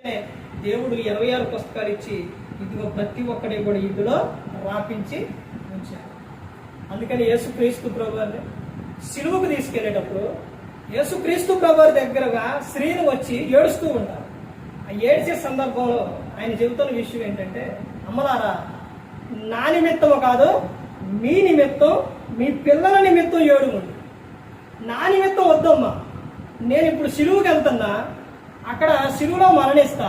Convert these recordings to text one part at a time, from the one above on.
దేవుడు 26 పుస్తకాలు ఇచ్చి ఇదిగో ప్రతి ఒక్కడి కూడా ఇందులో రాపించి ఉంచారు. అందుకని యేసుక్రీస్తు ప్రభువారిని సిలువకు తీసుకెళ్లేటప్పుడు యేసుక్రీస్తు ప్రభువారి దగ్గరగా స్త్రీలు వచ్చి ఏడుస్తూ ఉంటారు. ఆ ఏడ్చే సందర్భంలో ఆయన చెబుతున్న విషయం ఏంటంటే, అమ్మలారా, నా నిమిత్తము కాదు, మీ నిమిత్తం, మీ పిల్లల నిమిత్తం ఏడుముంది. నా నిమిత్తం వద్దమ్మా, నేను ఇప్పుడు సిలువుకి వెళ్తున్నా, అక్కడ సిలువులో మరణిస్తా,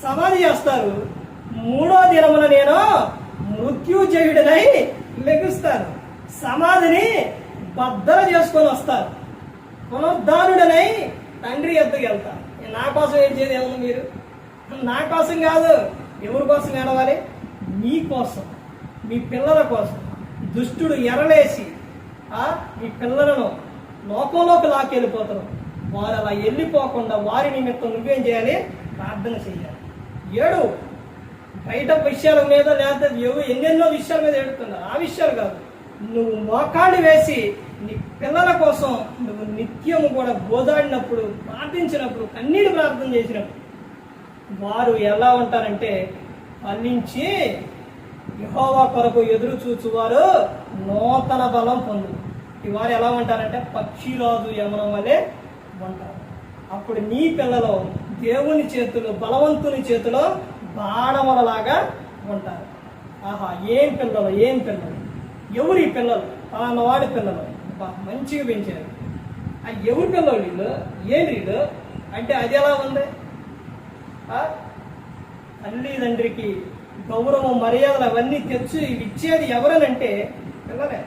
సమాధి చేస్తారు, 3వ దినమున నేను మృత్యుజయుడినై లెగుస్తాను, సమాధిని బద్దల చేసుకొని వస్తాను, పునరుద్ధానుడనై తండ్రి ఎద్దుకు వెళ్తాను. నా కోసం ఏం చేయదు ఏమన్నా మీరు? నా కోసం కాదు. ఎవరి కోసం ఏడవాలి? మీ కోసం, మీ పిల్లల కోసం. దుష్టుడు ఎరలేసి మీ పిల్లలను లోకంలోకి లాక్కెళ్ళిపోతారు. వారు అలా వెళ్ళిపోకుండా వారి నిమిత్తం నువ్వేం చేయాలి? ప్రార్థన చేయాలి. ఏడు బయట విషయాల మీద, లేదా ఎన్నెన్నో విషయాల మీద ఏడుతున్నారు. ఆ విషయాలు కాదు. నువ్వు మోకాళ్ళు వేసి నీ పిల్లల కోసం నువ్వు నిత్యము కూడా గోదాడినప్పుడు, ప్రార్థించినప్పుడు, కన్నీరు ప్రార్థన చేసినప్పుడు వారు ఎలా ఉంటారంటే, ఫలించి యెహోవా కొరకు ఎదురు చూచువారు నూతన బలం పొందు. ఈ వారు ఎలా ఉంటారంటే పక్షిరాజు యమనం వలె ఉంటారు. అప్పుడు నీ పిల్లలు దేవుని చేతిలో, బలవంతుని చేతిలో బాణములలాగా ఉంటారు. ఆహా, ఏం పిల్లలు, ఏం పిల్లలు! ఎవరి పిల్లలు? వాడి పిల్లలు మంచిగా పెంచారు. ఆ ఎవరి పిల్లలు వీళ్ళు? ఏం వీళ్ళు అంటే అది ఎలా ఉంది? తల్లిదండ్రికి గౌరవం, మర్యాదలు అవన్నీ తెచ్చి ఇచ్చేది ఎవరనంటే పిల్లలే.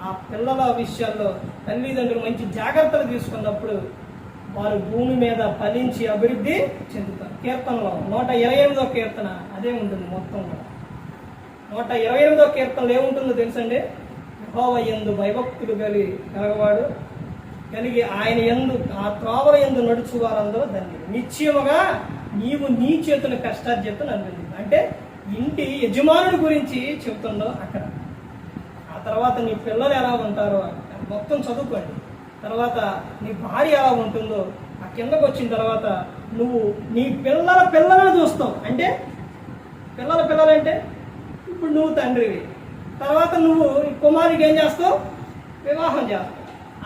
ఆ పిల్లల విషయాల్లో తల్లిదండ్రులు మంచి జాగ్రత్తలు తీసుకున్నప్పుడు వారు భూమి మీద ఫలించి అభివృద్ధి చెందుతారు. కీర్తనలో 128వ కీర్తన అదే ఉంటుంది మొత్తం కూడా. 128వ కీర్తనలో ఏముంటుందో తెలుసండి? యెహోవా యందు భయభక్తులు కలగవాడు కలిగి ఆయన యందు, ఆ త్రోవల యందు నడుచు వారందరూ ధన్యులు. నిశ్చయముగా నీవు నీ చేతుల కష్టార్జితం అనుభవించు. అంటే ఇంటి యజమానుడి గురించి చెబుతుందో అక్కడ. ఆ తర్వాత నీ పిల్లలు ఎలా ఉంటారో మొత్తం చదువుకోండి. తర్వాత నీ భార్య ఎలా ఉంటుందో ఆ కిందకు వచ్చిన తర్వాత నువ్వు నీ పిల్లలను చూస్తావు. అంటే పిల్లలంటే ఇప్పుడు నువ్వు తండ్రివి. తర్వాత నువ్వు కుమారుడికి ఏం చేస్తావు? వివాహం చేస్తావు.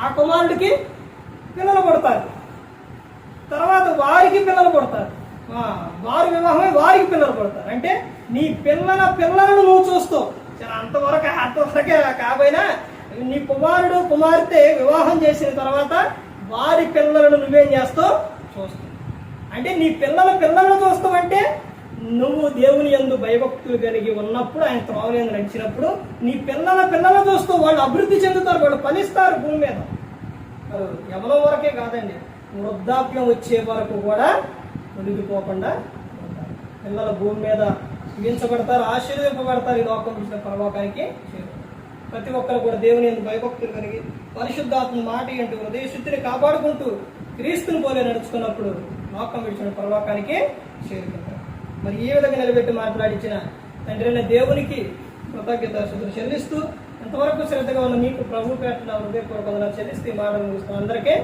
ఆ కుమారుడికి పిల్లలు పుడతారు. తర్వాత వారికి పిల్లలు పుడతారు. వారి వివాహమై వారికి పిల్లలు పుడతారు. అంటే నీ పిల్లలను నువ్వు చూస్తావు. అంతవరకే కాబోయినా నీ కుమారుడు, కుమార్తె వివాహం చేసిన తర్వాత వారి పిల్లలను నువ్వేం చేస్తావు? చూస్తావు. అంటే నీ పిల్లలను చూస్తావు. అంటే నువ్వు దేవుని యందు భయభక్తులు కలిగి ఉన్నప్పుడు, ఆయన త్రోవల యందు నడిచినప్పుడు నీ పిల్లలను చూస్తూ వాళ్ళు అభివృద్ధి చెందుతారు, వాళ్ళు ఫలిస్తారు భూమి మీద. ఎవరో వరకే కాదండి, వృద్ధాప్యం వచ్చే వరకు కూడా తొలగిపోకుండా ఉంటారు. పిల్లలు భూమి మీద జీవించబడతారు, ఆశీర్వదింపబడతారు. ఈ లోకం ఇచ్చిన పరలోకానికి చేరు. ప్రతి ఒక్కరు కూడా దేవుని యందు భయభక్తులు కలిగి పరిశుద్ధాత్మ మాట ఏంటి హృదయ శుద్ధిని కాపాడుకుంటూ క్రీస్తుని పోలే నడుచుకున్నప్పుడు లోకం విడిచిన పరలోకానికి చేరుకుంటారు. మరి ఈ విధంగా నిలబెట్టి మాట్లాడించిన తండ్రి అయిన దేవునికి కృతజ్ఞతాస్తుతులు చెల్లిస్తూ, ఎంతవరకు శ్రద్ధగా ఉన్న మీకు ప్రభు పేట హృదయపూర్వక చెల్లిస్తూ మాటలు అందరికీ